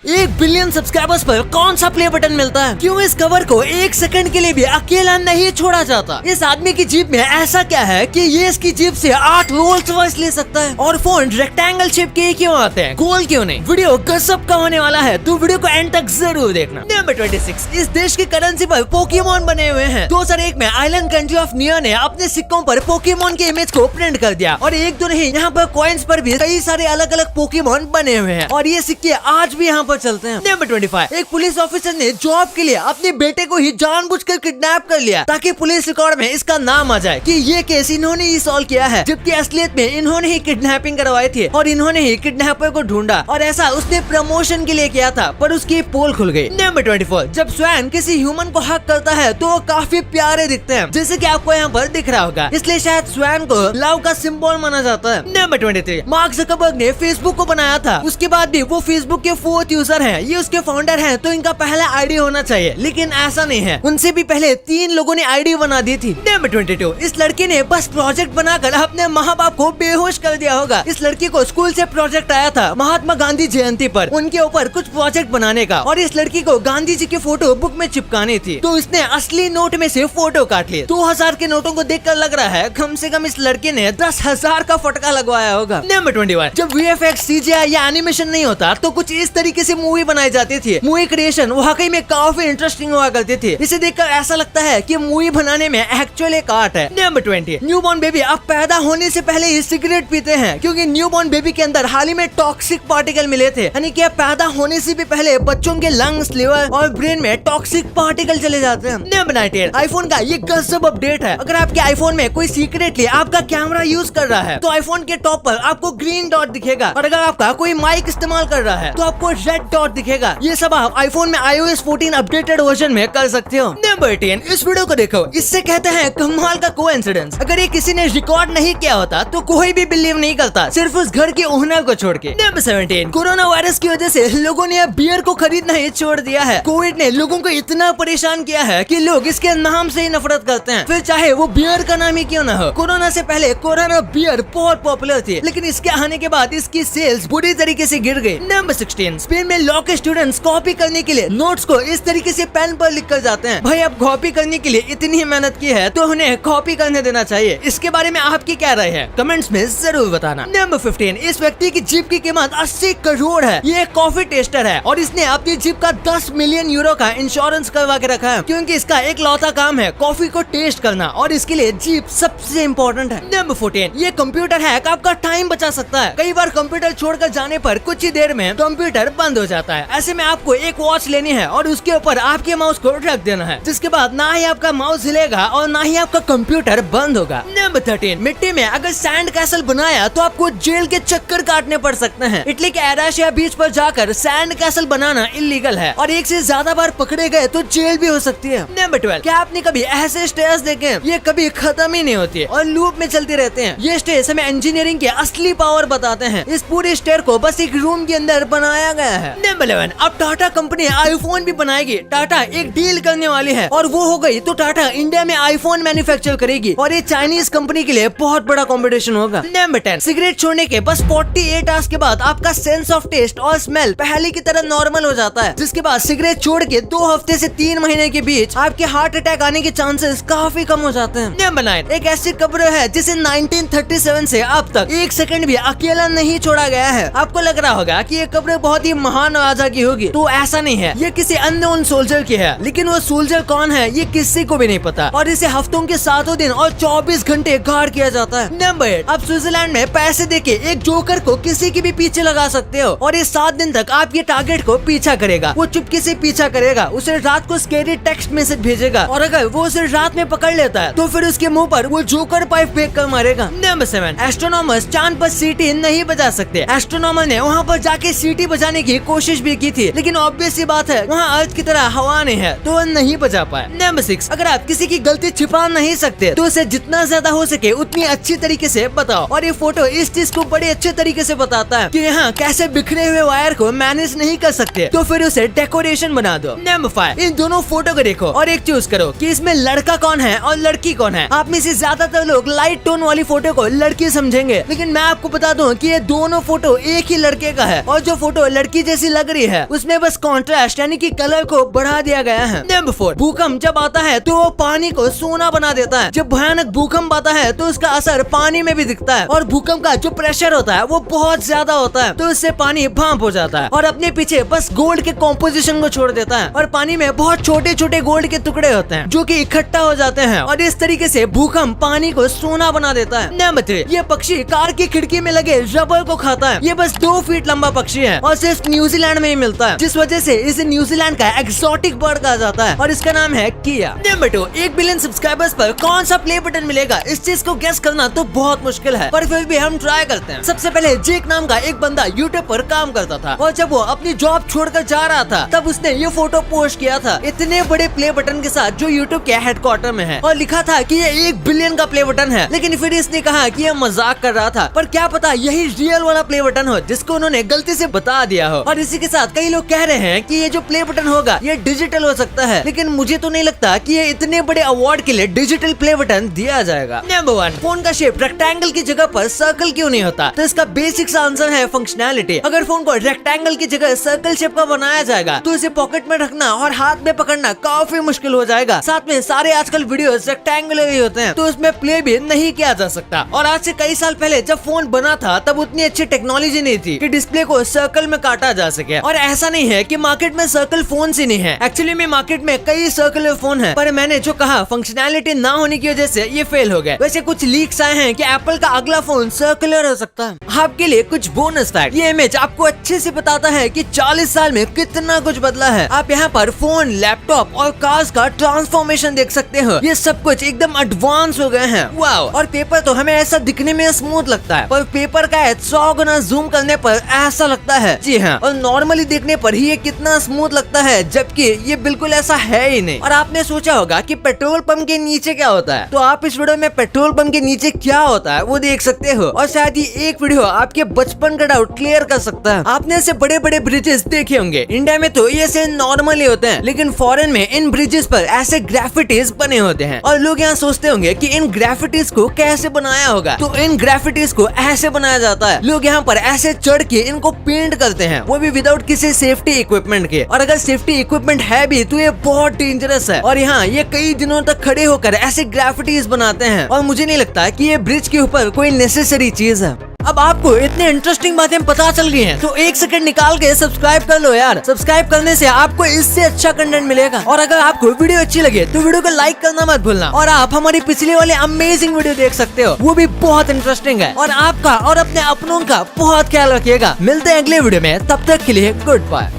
1 billion subscribers पर कौन सा प्ले बटन मिलता है? क्यों इस कवर को 1 सेकंड के लिए भी अकेला नहीं छोड़ा जाता? इस आदमी की जीप में ऐसा क्या है कि ये इसकी जीप से 8 रोल्स रॉयस ले सकता है? और फोन रेक्टेंगल शेप के क्यों आते हैं, गोल क्यों नहीं? वीडियो गजब का होने वाला है, तो वीडियो को एंड तक जरूर देखना। नंबर 26, इस देश की करेंसी पर पोकेमोन बने हुए हैं। 2001 में आइलैंड कंट्री ऑफ नियो ने अपने सिक्कों पर पोकेमोन के इमेज को प्रिंट कर दिया और एक दो नहीं, यहाँ पर कॉइन्स पर भी कई सारे अलग अलग पोकेमोन बने हुए हैं और ये सिक्के आज भी यहाँ पर चलते हैं। नंबर 25, एक पुलिस ऑफिसर ने जॉब के लिए अपने बेटे को ही जानबूझकर किडनैप कर लिया ताकि पुलिस रिकॉर्ड में इसका नाम आ जाए कि ये केस इन्होंने ही सॉल्व किया है, जबकि असलियत में इन्होंने ही किडनैपिंग करवाई थी और इन्होंने ही किडनैपर को ढूंढा और ऐसा उसने प्रमोशन के लिए किया था, पर उसकी पोल खुल गई। नंबर 24, जब स्वैन किसी ह्यूमन को हक करता है तो वो काफी प्यारे दिखते हैं, जैसे कि आपको यहाँ पर दिख रहा होगा, इसलिए शायद स्वैन को लव का सिंबल माना जाता है। नंबर 23, मार्क ज़करबर्ग ने फेसबुक को बनाया था, उसके बाद भी वो फेसबुक के 4th यूजर हैं, ये उसके फाउंडर हैं, तो इनका पहला आईडी होना चाहिए, लेकिन ऐसा नहीं है, उनसे भी पहले 3 लोगों ने आईडी बना दी थी। नंबर 22, इस लड़की ने बस प्रोजेक्ट बनाकर अपने माँ बाप को बेहोश कर दिया होगा। इस लड़की को स्कूल से प्रोजेक्ट आया था महात्मा गांधी जयंती पर उनके ऊपर कुछ प्रोजेक्ट बनाने का और इस लड़की को गांधी जी की फोटो बुक में चिपकानी थी, तो इसने असली नोट में से फोटो काट ली। 2000 के नोटों को देखकर लग रहा है कम से कम इस लड़के ने 10,000 का फटका लगवाया होगा। नंबर 21, जब VFX, CGI या एनिमेशन नहीं होता तो कुछ इस तरीके से मूवी बनाई जाती थी। मूवी क्रिएशन वाकई में काफी इंटरेस्टिंग हुआ करती थी, इसे देखकर ऐसा लगता है कि मूवी बनाने में एक्चुअली एक आर्ट है। नंबर 20, न्यूबॉर्न बेबी अब पैदा होने से पहले ही सिगरेट पीते हैं क्योंकि न्यूबॉर्न बेबी के अंदर हाल ही में टॉक्सिक पार्टिकल मिले थे, यानी कि पैदा होने से भी पहले बच्चों के लंग्स, लिवर और ब्रेन में टॉक्सिक पार्टिकल चले जाते हैं। नंबर 19, आईफोन का ये गजब अपडेट है। अगर आपके आईफोन में कोई सीक्रेटली आपका कैमरा यूज कर रहा है तो आईफोन के टॉप पर आपको ग्रीन डॉट दिखेगा और अगर आपका कोई माइक इस्तेमाल कर रहा है तो आपको रेड डॉट दिखेगा। ये सब आप आईफोन में iOS 14 अपडेटेड वर्जन में कर सकते हो। नंबर 10, इस वीडियो को देखो, इससे कहते हैं कमाल का कोइंसिडेंस। अगर ये किसी ने रिकॉर्ड नहीं किया होता तो कोई भी बिलीव नहीं करता, सिर्फ उस घर के ओनर को छोड़ के। नंबर 17, कोरोना वायरस की वजह से लोगों ने अब बियर को खरीदना ही छोड़ दिया है। कोविड ने लोगों को इतना परेशान किया है कि लोग इसके नाम से ही नफरत करते हैं, फिर चाहे वो बियर का नाम ही क्यों ना हो। कोरोना से पहले कोरोना बियर बहुत पॉपुलर थी, लेकिन इसके आने के बाद इसकी सेल्स बुरी तरीके से गिर गई। नंबर 16, स्पेन में लॉ के स्टूडेंट्स कॉपी करने के लिए नोट्स को इस तरीके से पेन पर लिख कर जाते हैं। भाई अब कॉपी करने के लिए इतनी मेहनत की है तो उन्हें कॉपी करने देना चाहिए। इसके बारे में आपकी क्या राय है, कमेंट्स में जरूर बताना। नंबर 15, इस व्यक्ति की जीप की कीमत 80 करोड़ है। ये एक कॉफी टेस्टर है और इसने अपनी जीप का 10 मिलियन यूरो का इंश्योरेंस करवा के रखा है क्योंकि इसका एक लौता काम है कॉफी को टेस्ट करना और इसके लिए जीप सबसे इम्पोर्टेंट है। नंबर 14, ये कंप्यूटर हैक आपका टाइम बचा सकता है। कई बार कंप्यूटर छोड़कर जाने पर कुछ ही देर में कंप्यूटर बंद हो जाता है। ऐसे में आपको एक वॉच लेनी है और उसके ऊपर आपके माउस को रख देना है, जिसके बाद ना ही आपका माउस हिलेगा और ना ही आपका कंप्यूटर बंद होगा। नंबर 13, मिट्टी में अगर सैंड कैसल बनाया तो आपको जेल के चक्कर काटने पड़ सकते हैं। इटली के एराशिया बीच पर जाकर सैंड कैसल बनाना इलीगल है और एक से ज्यादा बार पकड़े गए तो जेल भी हो सकती है। नंबर 12, क्या आपने कभी ऐसे स्टेयर्स देखे? ये कभी खत्म ही नहीं होती है और लूप में चलते रहते हैं। ये स्टेयर्स हमें इंजीनियरिंग के असली पावर बताते हैं। इस पूरे स्टेयर को बस एक रूम के अंदर बनाया गया है। नंबर 11, अब टाटा कंपनी आईफोन भी बनाएगी। टाटा एक डील करने वाली है और वो हो गई तो टाटा इंडिया में आईफोन मैन्युफैक्चर करेगी और ये चाइनीज कंपनी के लिए बहुत बड़ा कंपटीशन होगा। नंबर 10, सिगरेट छोड़ने के बस 48 आवर्स के बाद आपका सेंस ऑफ टेस्ट और स्मेल पहले की तरह नॉर्मल हो जाता है, जिसके बाद सिगरेट छोड़ के 2 हफ्ते से 3 महीने के बीच आपके हार्ट अटैक आने के चांसेस काफी कम हो जाते हैं। नंबर 9, एक ऐसी कब्र है जिसे 1937 से अब तक 1 सेकंड भी अकेला नहीं छोड़ा गया है। आपको लग रहा होगा कि ये कब्र बहुत ही महान राजा की होगी, तो ऐसा नहीं है, ये किसी अननोन सोल्जर की है, लेकिन वो सोल्जर कौन है ये किसी को भी नहीं पता और इसे हफ्तों के 7 दिन और 24 घंटे गार्ड किया जाता है। नंबर 8, अब स्विट्जरलैंड में पैसे देके एक जोकर को किसी के भी पीछे लगा सकते हो और ये 7 दिन तक आपके टारगेट को पीछा करेगा। वो चुपके से पीछा करेगा, उसे रात को स्कैरी टेक्स्ट मैसेज भेजेगा और अगर वो उसे रात में पकड़ लेता है तो फिर उसके मुंह पर वो जोकर पाइप फेंक कर मारेगा। नंबर 7, एस्ट्रोनॉमर्स चांद पर सीटी नहीं बजा सकते। एस्ट्रोनॉमर ने वहाँ पर जाके सीटी बजाने की कोशिश भी की थी, लेकिन ऑब्वियस सी बात है वहाँ अर्थ की तरह हवा नहीं है तो वो नहीं बजा पाए। नंबर 6, अगर आप किसी की गलती छिपा नहीं सकते तो उसे जितना ज्यादा हो सके उतनी अच्छी तरीके से बताओ और ये फोटो इस चीज को बड़े अच्छे तरीके से बताता है कि यहाँ कैसे बिखरे हुए वायर को मैनेज नहीं कर सकते, तो फिर उसे डेकोरेशन बना दो। नंबर 5, इन दोनों फोटो को देखो और एक चूज करो कि इसमें लड़का कौन है और लड़की कौन है। आप में से ज्यादातर लोग लाइट टोन वाली फोटो को लड़की समझेंगे, लेकिन मैं आपको बता दूं कि ये दोनों फोटो एक ही लड़के का है और जो फोटो लड़की जैसी लग सामग्री है उसमें बस कॉन्ट्रास्ट यानी कि कलर को बढ़ा दिया गया है। नंबर 4, भूकंप जब आता है तो वो पानी को सोना बना देता है। जब भयानक भूकंप आता है तो उसका असर पानी में भी दिखता है और भूकंप का जो प्रेशर होता है वो बहुत ज्यादा होता है तो इससे पानी भाप हो जाता है और अपने पीछे बस गोल्ड के कॉम्पोजिशन को छोड़ देता है और पानी में बहुत छोटे छोटे गोल्ड के टुकड़े होते हैं जो कि इकट्ठा हो जाते हैं और इस तरीके से भूकंप पानी को सोना बना देता है। नंबर 3, ये पक्षी कार की खिड़की में लगे रबर को खाता है। ये बस 2 फीट लंबा पक्षी है और सिर्फ न्यूजीलैंड में ही मिलता है, जिस वजह से इसे न्यूजीलैंड का एक्सोटिक बर्ड कहा जाता है और इसका नाम है किया। नंबर 2, 1 बिलियन सब्सक्राइबर्स पर कौन सा प्ले बटन मिलेगा? इस चीज को गेस करना तो बहुत मुश्किल है पर फिर भी हम ट्राई करते हैं। सबसे पहले जेक नाम का एक बंदा यूट्यूब पर काम करता था और जब वो अपनी जॉब छोड़कर जा रहा था तब उसने ये फोटो पोस्ट किया था इतने बड़े प्ले बटन के साथ जो यूट्यूब के हेडक्वार्टर में है और लिखा था कि ये 1 बिलियन का प्ले बटन है। लेकिन फिर इसने कहा कि ये मजाक कर रहा था पर क्या पता यही रियल वाला प्ले बटन हो जिसको उन्होंने गलती से बता दिया हो। और इसी के साथ कई लोग कह रहे हैं कि ये जो प्ले बटन होगा ये डिजिटल हो सकता है, लेकिन मुझे तो नहीं लगता कि ये इतने बड़े अवार्ड के लिए डिजिटल प्ले बटन दिया जाएगा। नंबर 1, फोन का शेप रेक्टेंगल की जगह पर सर्कल क्यों नहीं होता? तो इसका बेसिक आंसर है फंक्शनैलिटी। अगर फोन को रेक्टेंगल की जगह सर्कल शेप का बनाया जाएगा तो इसे पॉकेट में रखना और हाथ में पकड़ना काफी मुश्किल हो जाएगा। साथ में सारे आजकल वीडियोस रेक्टेंगुलर ही होते हैं तो उसमें प्ले भी नहीं किया जा सकता। और आज से कई साल पहले जब फोन बना था तब उतनी अच्छी टेक्नोलॉजी नहीं थी कि डिस्प्ले को सर्कल में काटा जा सके। और ऐसा नहीं है कि मार्केट में सर्कल फोन ही नहीं है, एक्चुअली में मार्केट में कई सर्कुलर फोन है पर मैंने जो कहा फंक्शनैलिटी ना होने की वजह से ये फेल हो गए। वैसे कुछ लीक्स आए हैं कि एप्पल का अगला फोन सर्कुलर हो सकता है। आपके लिए कुछ बोनस फैक्ट, ये इमेज आपको अच्छे से बताता है कि 40 साल में कितना कुछ बदला है। आप यहाँ पर फोन, लैपटॉप और कार्स का ट्रांसफॉर्मेशन देख सकते हो। ये सब कुछ एकदम एडवांस हो गए हैं। वाओ। और पेपर तो हमें ऐसा दिखने में स्मूथ लगता है पर पेपर का 100 गुना जूम करने पर ऐसा लगता है। जी हाँ, और नॉर्मली देखने पर ही ये कितना स्मूथ लगता है जबकि ये बिल्कुल ऐसा है ही नहीं। और आपने सोचा होगा कि पेट्रोल पंप के नीचे क्या होता है, तो आप इस वीडियो में पेट्रोल पंप के नीचे क्या होता है वो देख सकते हो और शायद ये एक वीडियो आपके बचपन का डाउट क्लियर कर सकता है। आपने ऐसे बड़े बड़े ब्रिजेस देखे होंगे, इंडिया में तो ये से नॉर्मली होते हैं लेकिन फॉरेन में इन ब्रिजेस पर ऐसे ग्राफिटीज बने होते हैं और लोग यहाँ सोचते होंगे कि इन ग्राफिटीज को कैसे बनाया होगा। तो इन ग्राफिटीज को ऐसे बनाया जाता है, लोग यहाँ पर ऐसे चढ़ के इनको पेंट करते हैं, वो भी विदाउट किसी सेफ्टी इक्विपमेंट के। और अगर सेफ्टी इक्विपमेंट है भी तो ये बहुत डेंजरस है और यहाँ ये कई दिनों तक खड़े होकर ऐसे ग्राफिटीज बनाते हैं और मुझे नहीं लगता कि ये ब्रिज के ऊपर कोई नेसेसरी चीज है। अब आपको इतने इंटरेस्टिंग बातें पता चल गई हैं, तो 1 सेकंड निकाल के सब्सक्राइब कर लो यार। सब्सक्राइब करने से आपको इससे अच्छा कंटेंट मिलेगा। और अगर आपको वीडियो अच्छी लगे तो वीडियो को लाइक करना मत भूलना और आप हमारी पिछले वाले अमेजिंग वीडियो देख सकते हो, वो भी बहुत इंटरेस्टिंग है। और आपका और अपने अपनों का बहुत ख्याल रखिएगा। मिलते हैं अगले वीडियो में, तब तक के लिए गुड बाय।